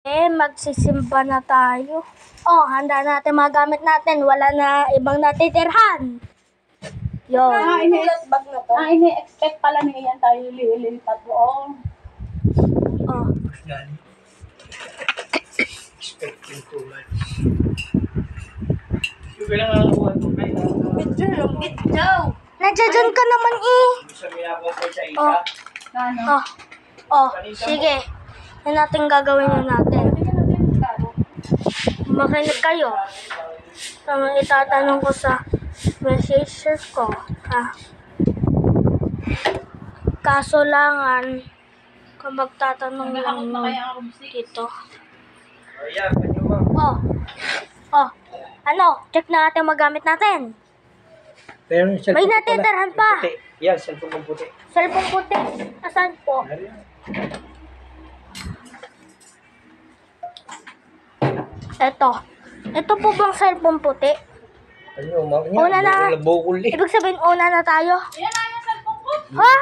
Magsisimba na tayo. Oh, handa natin mga gamit natin. Wala na ibang natitirhan. Yun. Ini-expect pala niya yan tayo lilipat doon. Oh. Expecting too much. Yung kailangan nakuha ito, Bidyo. Nandiyan ka naman eh. Oh. Oh, sige. Yan natin gagawin na natin. Makinig kayo. Itatanong ko sa messenger ko. Kaso langan, kung magtatanong lang dito. Oh. Ano? Check na natin magamit natin. May natitirhan pa. Yan, cellphone ng puti. Cellphone puti. Asan po? Ito po bang cellphone puti? Ano, Una na. Ibig sabihin, una na tayo. Yan na yung cellphone ko. Ha?